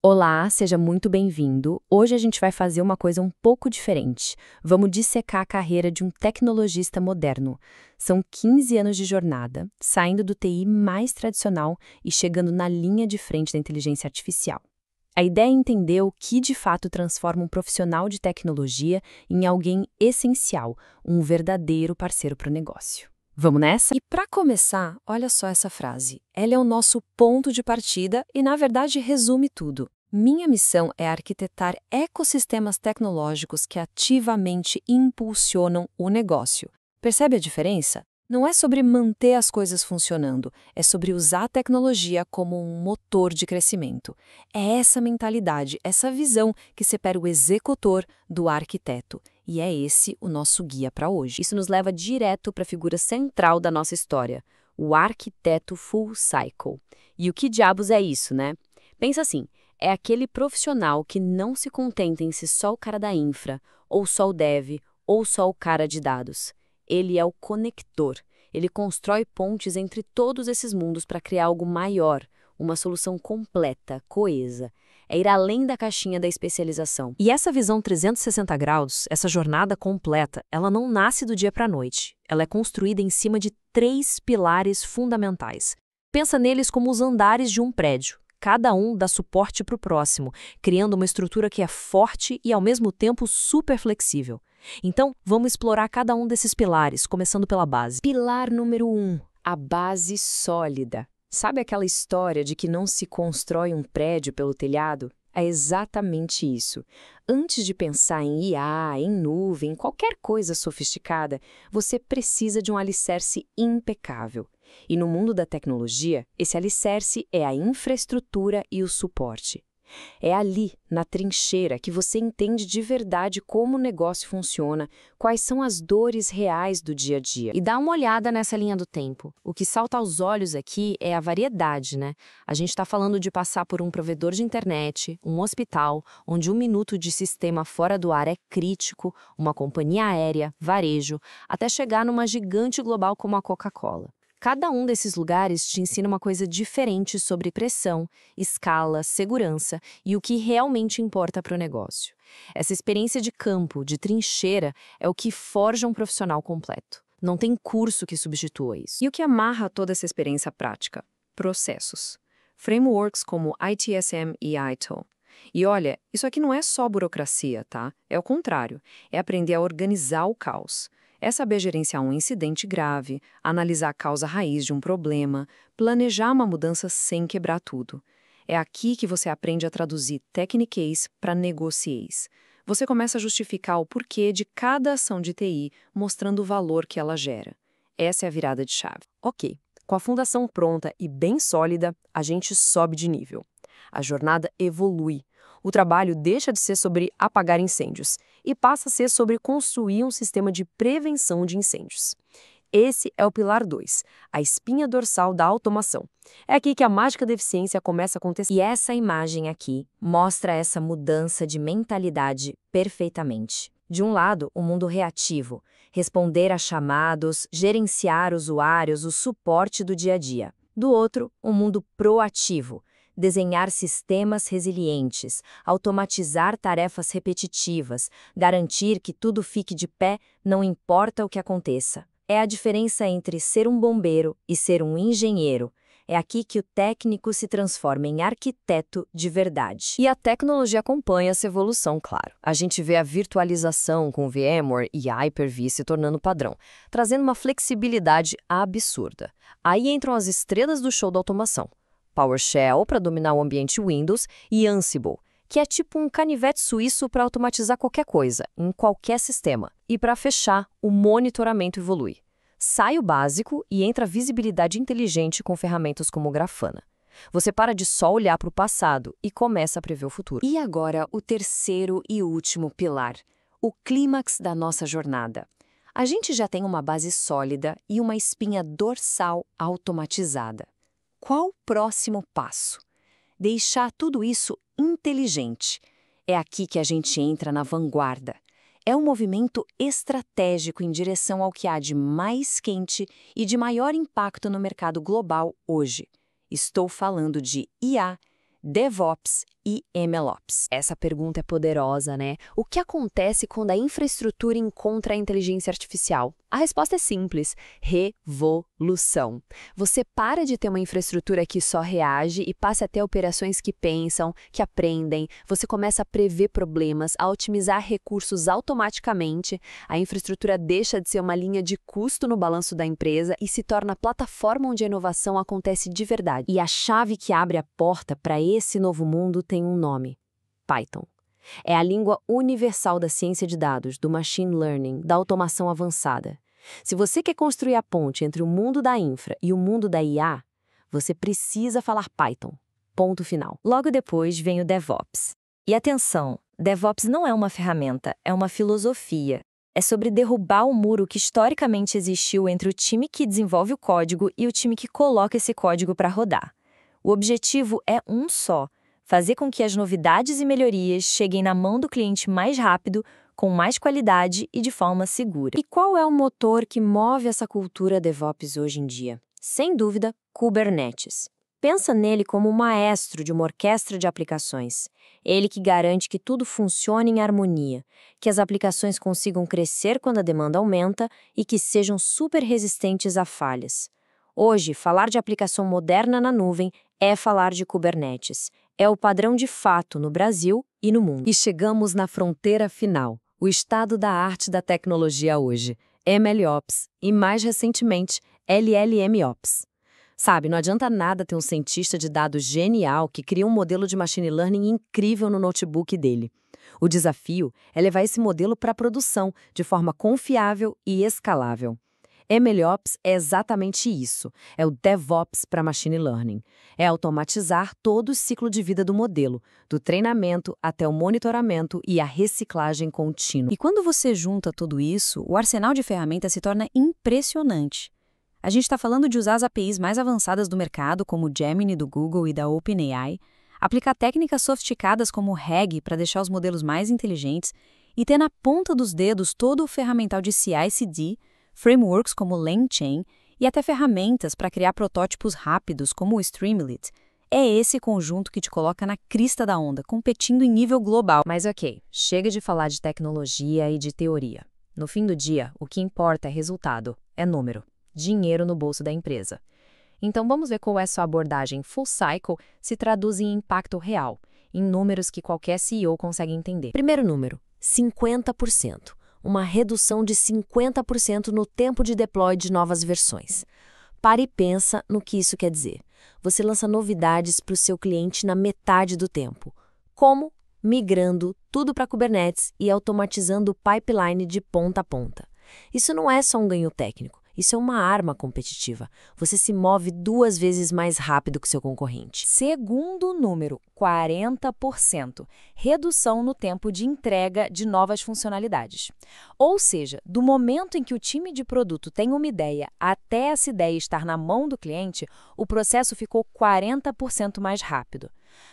Olá, seja muito bem-vindo. Hoje a gente vai fazer uma coisa um pouco diferente. Vamos dissecar a carreira de um tecnologista moderno. São 15 anos de jornada, saindo do TI mais tradicional e chegando na linha de frente da inteligência artificial. A ideia é entender o que de fato transforma um profissional de tecnologia em alguém essencial, um verdadeiro parceiro para o negócio. Vamos nessa? E para começar, olha só essa frase. Ela é o nosso ponto de partida e, na verdade, resume tudo. Minha missão é arquitetar ecossistemas tecnológicos que ativamente impulsionam o negócio. Percebe a diferença? Não é sobre manter as coisas funcionando, é sobre usar a tecnologia como um motor de crescimento. É essa mentalidade, essa visão que separa o executor do arquiteto. E é esse o nosso guia para hoje. Isso nos leva direto para a figura central da nossa história, o arquiteto full cycle. E o que diabos é isso, né? Pensa assim, é aquele profissional que não se contenta em ser só o cara da infra, ou só o dev, ou só o cara de dados. Ele é o conector. Ele constrói pontes entre todos esses mundos para criar algo maior, uma solução completa, coesa. É ir além da caixinha da especialização. E essa visão 360 graus, essa jornada completa, ela não nasce do dia para a noite. Ela é construída em cima de 3 pilares fundamentais. Pensa neles como os andares de um prédio. Cada um dá suporte para o próximo, criando uma estrutura que é forte e, ao mesmo tempo, super flexível. Então, vamos explorar cada um desses pilares, começando pela base. Pilar número 1, a base sólida. Sabe aquela história de que não se constrói um prédio pelo telhado? É exatamente isso. Antes de pensar em IA, em nuvem, em qualquer coisa sofisticada, você precisa de um alicerce impecável. E no mundo da tecnologia, esse alicerce é a infraestrutura e o suporte. É ali, na trincheira, que você entende de verdade como o negócio funciona, quais são as dores reais do dia a dia. E dá uma olhada nessa linha do tempo. O que salta aos olhos aqui é a variedade, né? A gente está falando de passar por um provedor de internet, um hospital, onde 1 minuto de sistema fora do ar é crítico, uma companhia aérea, varejo, até chegar numa gigante global como a Coca-Cola. Cada um desses lugares te ensina uma coisa diferente sobre pressão, escala, segurança e o que realmente importa para o negócio. Essa experiência de campo, de trincheira, é o que forja um profissional completo. Não tem curso que substitua isso. E o que amarra toda essa experiência prática? Processos. Frameworks como ITSM e ITIL. E olha, isso aqui não é só burocracia, tá? É o contrário. É aprender a organizar o caos. É saber gerenciar um incidente grave, analisar a causa raiz de um problema, planejar uma mudança sem quebrar tudo. É aqui que você aprende a traduzir techniquez para negociez. Você começa a justificar o porquê de cada ação de TI, mostrando o valor que ela gera. Essa é a virada de chave. Ok, com a fundação pronta e bem sólida, a gente sobe de nível. A jornada evolui. O trabalho deixa de ser sobre apagar incêndios e passa a ser sobre construir um sistema de prevenção de incêndios. Esse é o pilar 2, a espinha dorsal da automação. É aqui que a mágica da eficiência começa a acontecer. E essa imagem aqui mostra essa mudança de mentalidade perfeitamente. De um lado, o mundo reativo, responder a chamados, gerenciar usuários, o suporte do dia a dia. Do outro, o mundo proativo, desenhar sistemas resilientes, automatizar tarefas repetitivas, garantir que tudo fique de pé, não importa o que aconteça. É a diferença entre ser um bombeiro e ser um engenheiro. É aqui que o técnico se transforma em arquiteto de verdade. E a tecnologia acompanha essa evolução, claro. A gente vê a virtualização com VMware e Hyper-V se tornando padrão, trazendo uma flexibilidade absurda. Aí entram as estrelas do show da automação. PowerShell para dominar o ambiente Windows e Ansible, que é tipo um canivete suíço para automatizar qualquer coisa, em qualquer sistema. E para fechar, o monitoramento evolui. Sai o básico e entra a visibilidade inteligente com ferramentas como Grafana. Você para de só olhar para o passado e começa a prever o futuro. E agora o terceiro e último pilar, o clímax da nossa jornada. A gente já tem uma base sólida e uma espinha dorsal automatizada. Qual o próximo passo? Deixar tudo isso inteligente. É aqui que a gente entra na vanguarda. É um movimento estratégico em direção ao que há de mais quente e de maior impacto no mercado global hoje. Estou falando de IA, DevOps e MLOps? Essa pergunta é poderosa, né? O que acontece quando a infraestrutura encontra a inteligência artificial? A resposta é simples: revolução. Você para de ter uma infraestrutura que só reage e passa a ter operações que pensam, que aprendem. Você começa a prever problemas, a otimizar recursos automaticamente. A infraestrutura deixa de ser uma linha de custo no balanço da empresa e se torna a plataforma onde a inovação acontece de verdade. E a chave que abre a porta para esse novo mundo tem um nome: Python. É a língua universal da ciência de dados, do machine learning, da automação avançada. Se você quer construir a ponte entre o mundo da infra e o mundo da IA, você precisa falar Python. Ponto final. Logo depois vem o DevOps. E atenção, DevOps não é uma ferramenta, é uma filosofia. É sobre derrubar o muro que historicamente existiu entre o time que desenvolve o código e o time que coloca esse código para rodar. O objetivo é um só: fazer com que as novidades e melhorias cheguem na mão do cliente mais rápido, com mais qualidade e de forma segura. E qual é o motor que move essa cultura DevOps hoje em dia? Sem dúvida, Kubernetes. Pensa nele como o maestro de uma orquestra de aplicações. Ele que garante que tudo funcione em harmonia, que as aplicações consigam crescer quando a demanda aumenta e que sejam super resistentes a falhas. Hoje, falar de aplicação moderna na nuvem é falar de Kubernetes. É o padrão de fato no Brasil e no mundo. E chegamos na fronteira final, o estado da arte da tecnologia hoje, MLOps e, mais recentemente, LLMOps. Sabe, não adianta nada ter um cientista de dados genial que cria um modelo de machine learning incrível no notebook dele. O desafio é levar esse modelo para a produção de forma confiável e escalável. MLOps é exatamente isso, é o DevOps para Machine Learning. É automatizar todo o ciclo de vida do modelo, do treinamento até o monitoramento e a reciclagem contínua. E quando você junta tudo isso, o arsenal de ferramentas se torna impressionante. A gente está falando de usar as APIs mais avançadas do mercado, como o Gemini do Google e da OpenAI, aplicar técnicas sofisticadas como o RAG para deixar os modelos mais inteligentes e ter na ponta dos dedos todo o ferramental de CI/CD, frameworks como LangChain e até ferramentas para criar protótipos rápidos como o Streamlit. É esse conjunto que te coloca na crista da onda, competindo em nível global. Mas ok, chega de falar de tecnologia e de teoria. No fim do dia, o que importa é resultado, é número, dinheiro no bolso da empresa. Então vamos ver qual é sua abordagem full cycle se traduz em impacto real, em números que qualquer CEO consegue entender. Primeiro número, 50%. Uma redução de 50% no tempo de deploy de novas versões. Pare e pensa no que isso quer dizer. Você lança novidades para o seu cliente na metade do tempo. Como? Migrando tudo para Kubernetes e automatizando o pipeline de ponta a ponta. Isso não é só um ganho técnico, isso é uma arma competitiva. Você se move 2 vezes mais rápido que seu concorrente. Segundo número, 40%. Redução no tempo de entrega de novas funcionalidades. Ou seja, do momento em que o time de produto tem uma ideia até essa ideia estar na mão do cliente, o processo ficou 40% mais rápido.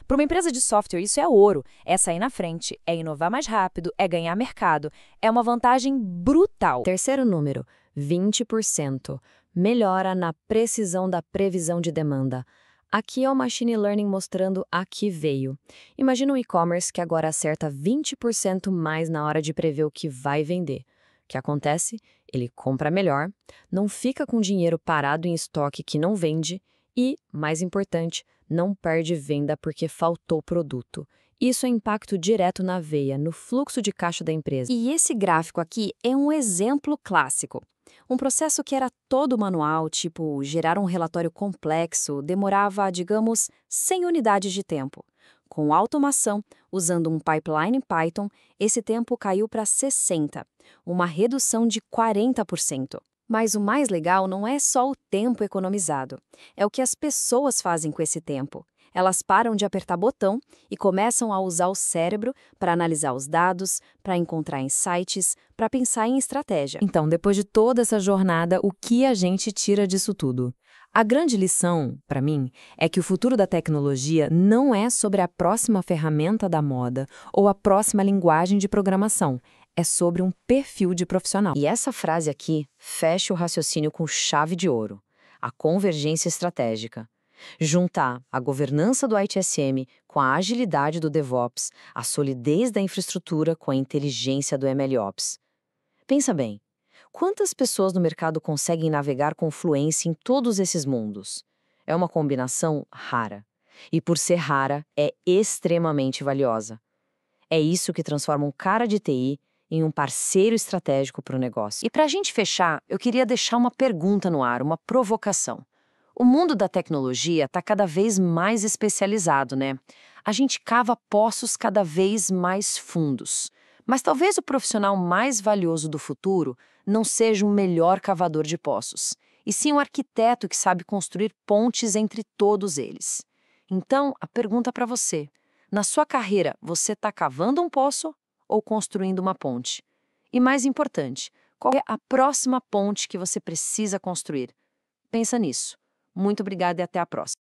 Para uma empresa de software, isso é ouro. É sair na frente, é inovar mais rápido, é ganhar mercado. É uma vantagem brutal. Terceiro número, 20%. Melhora na precisão da previsão de demanda. Aqui é o Machine Learning mostrando a que veio. Imagina um e-commerce que agora acerta 20% mais na hora de prever o que vai vender. O que acontece? Ele compra melhor, não fica com dinheiro parado em estoque que não vende e, mais importante, não perde venda porque faltou produto. Isso é impacto direto na veia, no fluxo de caixa da empresa. E esse gráfico aqui é um exemplo clássico. Um processo que era todo manual, tipo gerar um relatório complexo, demorava, digamos, 100 unidades de tempo. Com automação, usando um pipeline em Python, esse tempo caiu para 60, uma redução de 40%. Mas o mais legal não é só o tempo economizado, é o que as pessoas fazem com esse tempo. Elas param de apertar botão e começam a usar o cérebro para analisar os dados, para encontrar insights, para pensar em estratégia. Então, depois de toda essa jornada, o que a gente tira disso tudo? A grande lição, para mim, é que o futuro da tecnologia não é sobre a próxima ferramenta da moda ou a próxima linguagem de programação. É sobre um perfil de profissional. E essa frase aqui fecha o raciocínio com chave de ouro: a convergência estratégica. Juntar a governança do ITSM com a agilidade do DevOps, a solidez da infraestrutura com a inteligência do MLOps. Pensa bem, quantas pessoas no mercado conseguem navegar com fluência em todos esses mundos? É uma combinação rara. E por ser rara, é extremamente valiosa. É isso que transforma um cara de TI em um parceiro estratégico para o negócio. E para a gente fechar, eu queria deixar uma pergunta no ar, uma provocação. O mundo da tecnologia está cada vez mais especializado, né? A gente cava poços cada vez mais fundos. Mas talvez o profissional mais valioso do futuro não seja um melhor cavador de poços, e sim um arquiteto que sabe construir pontes entre todos eles. Então, a pergunta para você: na sua carreira, você está cavando um poço ou construindo uma ponte? E mais importante, qual é a próxima ponte que você precisa construir? Pensa nisso. Muito obrigada e até a próxima.